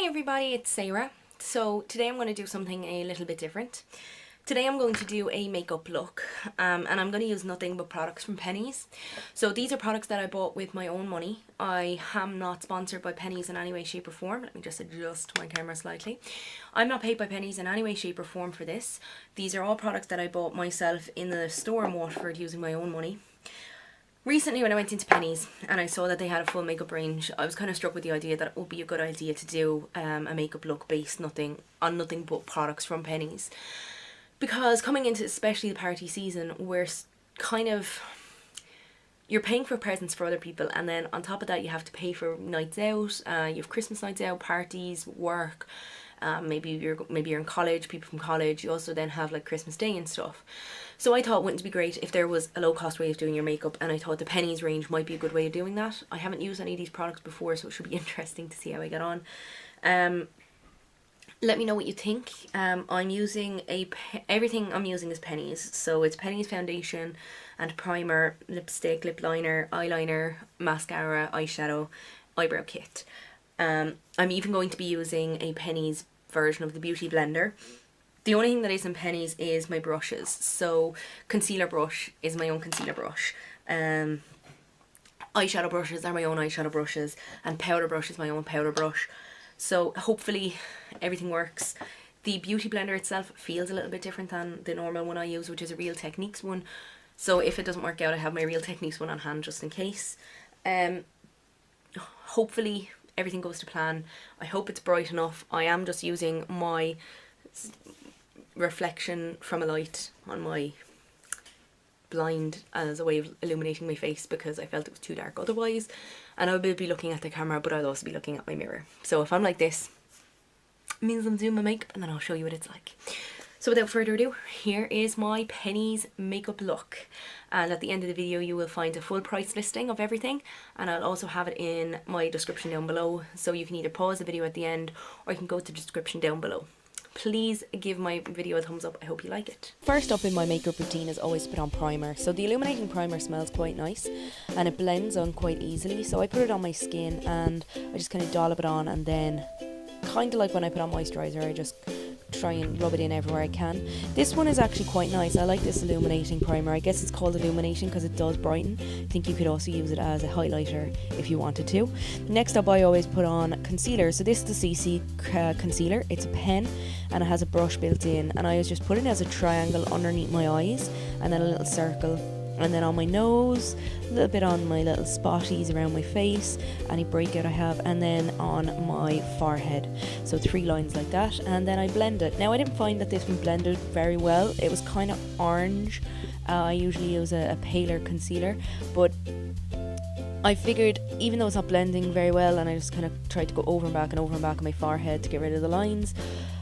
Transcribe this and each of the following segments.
everybody, it's Sarah. So today I'm going to do something a little bit different. Today I'm going to do a makeup look and I'm going to use nothing but products from Penneys. So these are products that I bought with my own money. I am not sponsored by Penneys in any way, shape or form. Let me just adjust my camera slightly. I'm not paid by Penneys in any way, shape or form for this. These are all products that I bought myself in the store in Waterford using my own money. Recently when I went into Penneys and I saw that they had a full makeup range, I was kind of struck with the idea that it would be a good idea to do a makeup look based on nothing but products from Penneys. Because coming into especially the party season, you're paying for presents for other people, and then on top of that you have to pay for nights out, you have Christmas nights out, parties, work, maybe you're in college, people from college, you also then have like Christmas Day and stuff. So I thought wouldn't it be great if there was a low cost way of doing your makeup, and I thought the Penneys range might be a good way of doing that. I haven't used any of these products before, so it should be interesting to see how I get on. Let me know what you think. I'm using everything I'm using is Penneys. So it's Penneys foundation and primer, lipstick, lip liner, eyeliner, mascara, eyeshadow, eyebrow kit. I'm even going to be using a Penneys version of the beauty blender. The only thing that is in Penneys is my brushes. So concealer brush is my own concealer brush. Eyeshadow brushes are my own eyeshadow brushes, and powder brush is my own powder brush. So hopefully everything works. The beauty blender itself feels a little bit different than the normal one I use, which is a Real Techniques one. So if it doesn't work out, I have my Real Techniques one on hand just in case. Hopefully everything goes to plan. I hope it's bright enough. I am just using my reflection from a light on my blind as a way of illuminating my face because I felt it was too dark otherwise, and I will be looking at the camera, but I'll also be looking at my mirror. So if I'm like this, it means I'm doing my makeup, and then I'll show you what it's like. So without further ado, here is my Penneys makeup look, and at the end of the video you will find a full price listing of everything, and I'll also have it in my description down below, so you can either pause the video at the end or you can go to the description down below. Please give my video a thumbs up. I hope you like it. First up in my makeup routine is always put on primer. So the Illuminating primer smells quite nice and it blends on quite easily. So I put it on my skin and I just kind of dollop it on, and then kind of like when I put on moisturiser, I just try and rub it in everywhere I can. This one is actually quite nice. I like this Illuminating primer. I guess it's called Illuminating because it does brighten. I think you could also use it as a highlighter if you wanted to. Next up, I always put on concealer. So this is the CC concealer. It's a pen and it has a brush built in, and I always just put it as a triangle underneath my eyes and then a little circle, and then on my nose, a little bit on my little spotties around my face, any breakout I have, and then on my forehead. So 3 lines like that, and then I blend it. Now I didn't find that this one blended very well. It was kind of orange. I usually use a paler concealer, but I figured even though it's not blending very well, and I just kind of tried to go over and back on my forehead to get rid of the lines,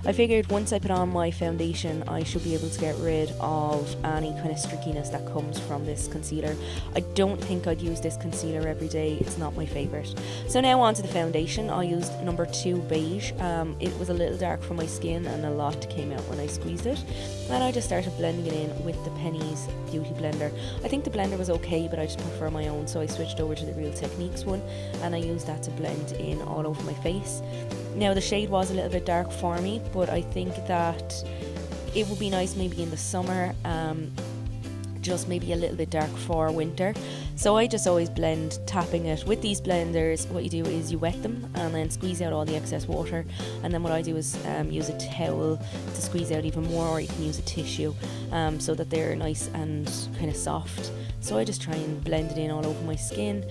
I figured once I put on my foundation I should be able to get rid of any kind of streakiness that comes from this concealer. I don't think I'd use this concealer every day. It's not my favourite. So now on to the foundation. I used number 2 Beige. It was a little dark for my skin and a lot came out when I squeezed it, and I just started blending it in with the Penneys beauty blender. I think the blender was okay, but I just prefer my own, so I switched over to the Real Techniques one and I used that to blend in all over my face. Now the shade was a little bit dark for me, but I think that it would be nice maybe in the summer, just maybe a little bit dark for winter. So I just always blend, tapping it. With these blenders, what you do is you wet them and then squeeze out all the excess water, and then what I do is use a towel to squeeze out even more, or you can use a tissue so that they're nice and kind of soft. So I just try and blend it in all over my skin,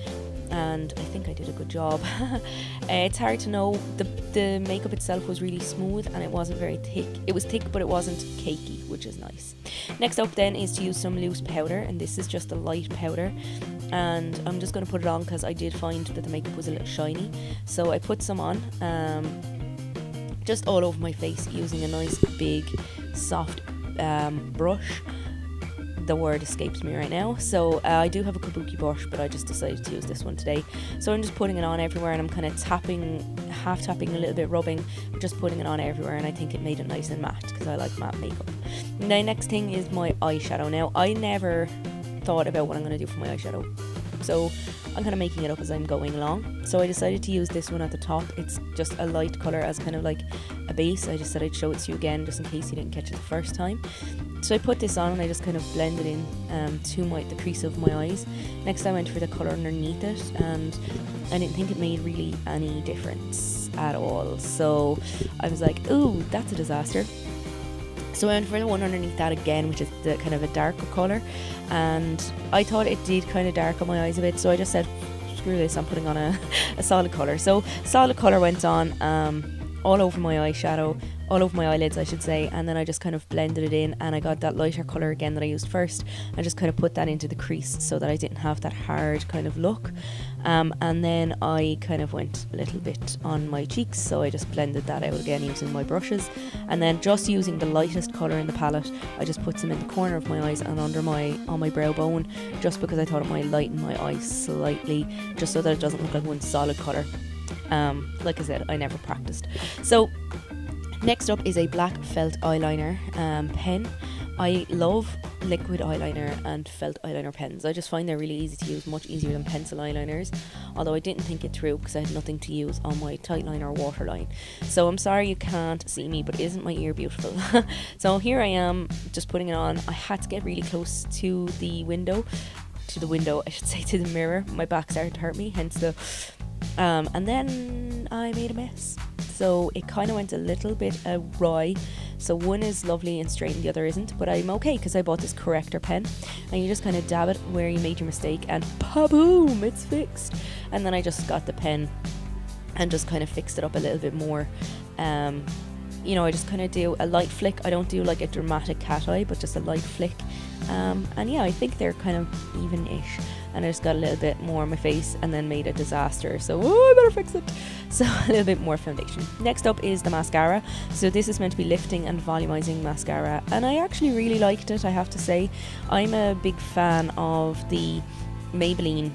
and I think I did a good job. It's hard to know. The makeup itself was really smooth and it wasn't very thick. It was thick but it wasn't cakey, which is nice. Next up then is to use some loose powder, and this is just a light powder, and I'm just going to put it on because I did find that the makeup was a little shiny. So I put some on just all over my face using a nice big soft brush. The word escapes me right now. So I do have a kabuki brush, but I just decided to use this one today. So I'm just putting it on everywhere, and I'm kind of tapping, half tapping a little bit, rubbing, just putting it on everywhere, and I think it made it nice and matte because I like matte makeup. The next thing is my eyeshadow. Now I never thought about what I'm going to do for my eyeshadow. So I'm kind of making it up as I'm going along. So I decided to use this one at the top. It's just a light colour as kind of like a base. I just said I'd show it to you again just in case you didn't catch it the first time. So I put this on and I just kind of blended in to the crease of my eyes. Next I went for the colour underneath it, and I didn't think it made really any difference at all. So I was like, ooh, that's a disaster. So I went for the one underneath that again, which is the kind of a darker colour, and I thought it did kind of darken my eyes a bit, so I just said, screw this, I'm putting on a solid colour. So solid colour went on all over my eyeshadow, all over my eyelids I should say, and then I just kind of blended it in, and I got that lighter colour again that I used first. I just kind of put that into the crease so that I didn't have that hard kind of look, and then I kind of went a little bit on my cheeks, so I just blended that out again using my brushes, and then just using the lightest colour in the palette, I just put some in the corner of my eyes and under on my brow bone, just because I thought it might lighten my eyes slightly, just so that it doesn't look like one solid colour. Like I said, I never practiced. So next up is a black felt eyeliner pen. I love liquid eyeliner and felt eyeliner pens. I just find they're really easy to use, much easier than pencil eyeliners, although I didn't think it through because I had nothing to use on my tight line or waterline. So I'm sorry you can't see me, but isn't my ear beautiful? So here I am just putting it on. I had to get really close to the window, I should say, to the mirror. My back started to hurt me, hence the and then I made a mess. So it kind of went a little bit awry. So one is lovely and straight and the other isn't, but I'm okay because I bought this corrector pen, and you just kind of dab it where you made your mistake and pa-boom, it's fixed. And then I just got the pen and just kind of fixed it up a little bit more. You know, I just kind of do a light flick. I don't do like a dramatic cat eye, but just a light flick. And yeah, I think they're kind of even-ish. And I just got a little bit more on my face and then made a disaster. So, I better fix it. So, a little bit more foundation. Next up is the mascara. So, this is meant to be lifting and volumizing mascara. And I actually really liked it, I have to say. I'm a big fan of the Maybelline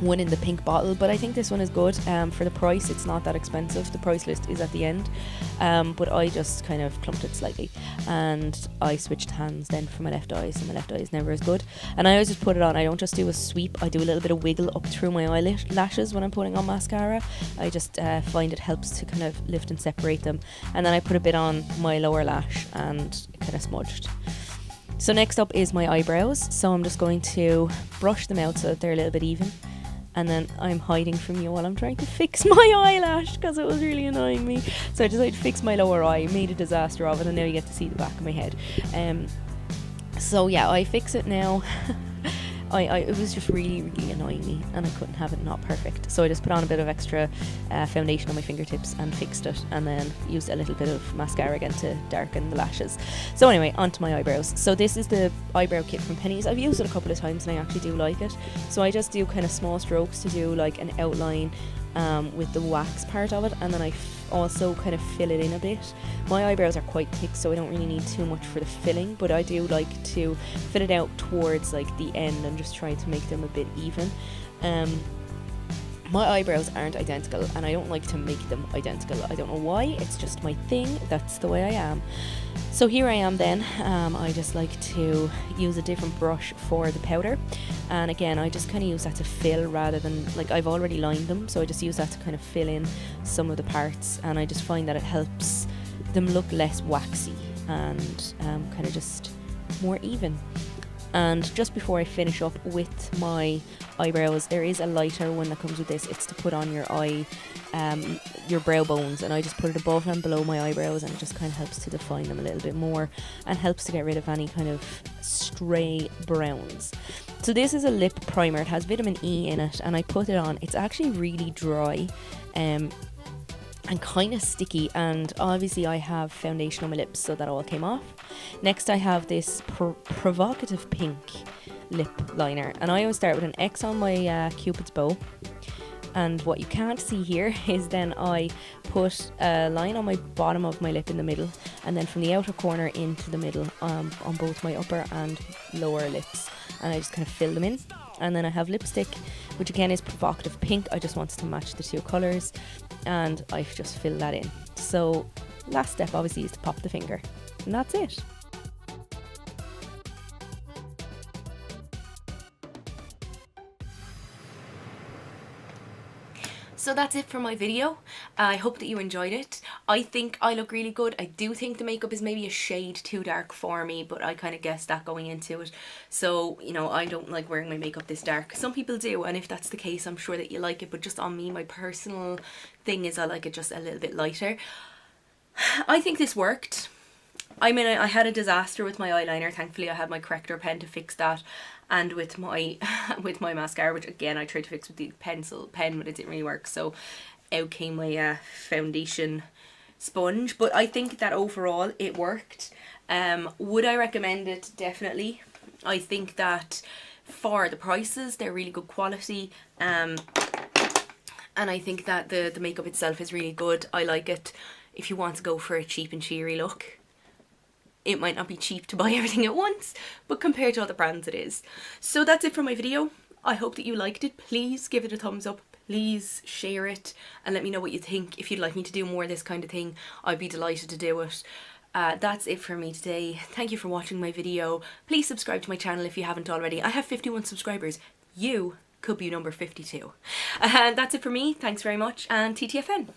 one in the pink bottle, but I think this one is good for the price. It's not that expensive. The price list is at the end, but I just kind of clumped it slightly, and I switched hands then for my left eye, so my left eye is never as good. And I always just put it on. I don't just do a sweep. I do a little bit of wiggle up through my eyelashes when I'm putting on mascara. I just find it helps to kind of lift and separate them, and then I put a bit on my lower lash and it kind of smudged. So next up is my eyebrows. So I'm just going to brush them out so that they're a little bit even. And then I'm hiding from you while I'm trying to fix my eyelash because it was really annoying me. So I decided to fix my lower eye, made a disaster of it, and now you get to see the back of my head. So yeah, I fix it now. It was just really, really annoying me, and I couldn't have it not perfect. So I just put on a bit of extra foundation on my fingertips and fixed it, and then used a little bit of mascara again to darken the lashes. So anyway, onto my eyebrows. So this is the eyebrow kit from Penneys. I've used it a couple of times and I actually do like it. So I just do kind of small strokes to do like an outline with the wax part of it, and then I also kind of fill it in a bit. My eyebrows are quite thick, so I don't really need too much for the filling, but I do like to fill it out towards like the end and just try to make them a bit even. My eyebrows aren't identical, and I don't like to make them identical. I don't know why, it's just my thing, that's the way I am. So here I am then. I just like to use a different brush for the powder, and again I just kind of use that to fill rather than, like, I've already lined them, so I just use that to kind of fill in some of the parts, and I just find that it helps them look less waxy and kind of just more even. And just before I finish up with my eyebrows, there is a lighter one that comes with this. It's to put on your your brow bones, and I just put it above and below my eyebrows, and it just kind of helps to define them a little bit more and helps to get rid of any kind of stray browns. So this is a lip primer. It has vitamin E in it, and I put it on. It's actually really dry and kind of sticky, and obviously I have foundation on my lips, so that all came off. Next I have this Provocative pink lip liner, and I always start with an X on my Cupid's bow, and what you can't see here is then I put a line on my bottom of my lip in the middle, and then from the outer corner into the middle on both my upper and lower lips, and I just kind of fill them in. And then I have lipstick, which again is Provocative pink. I just wanted to match the two colours, and I've just filled that in. So last step obviously is to pop the finger, and that's it. So that's it for my video. I hope that you enjoyed it. I think I look really good. I do think the makeup is maybe a shade too dark for me, but I kind of guessed that going into it. So, you know, I don't like wearing my makeup this dark. Some people do, and if that's the case, I'm sure that you like it, but just on me, my personal thing is I like it just a little bit lighter. I think this worked. I mean, I had a disaster with my eyeliner. Thankfully, I had my corrector pen to fix that, and with my mascara, which again I tried to fix with the pencil pen, but it didn't really work. So out came my foundation sponge. But I think that overall it worked. Would I recommend it? Definitely. I think that for the prices, they're really good quality. And I think that the makeup itself is really good. I like it. If you want to go for a cheap and cheery look, it might not be cheap to buy everything at once, but compared to other brands it is. So that's it for my video. I hope that you liked it. Please give it a thumbs up. Please share it and let me know what you think. If you'd like me to do more of this kind of thing, I'd be delighted to do it. That's it for me today. Thank you for watching my video. Please subscribe to my channel if you haven't already. I have 51 subscribers. You could be number 52. That's it for me. Thanks very much, and TTFN.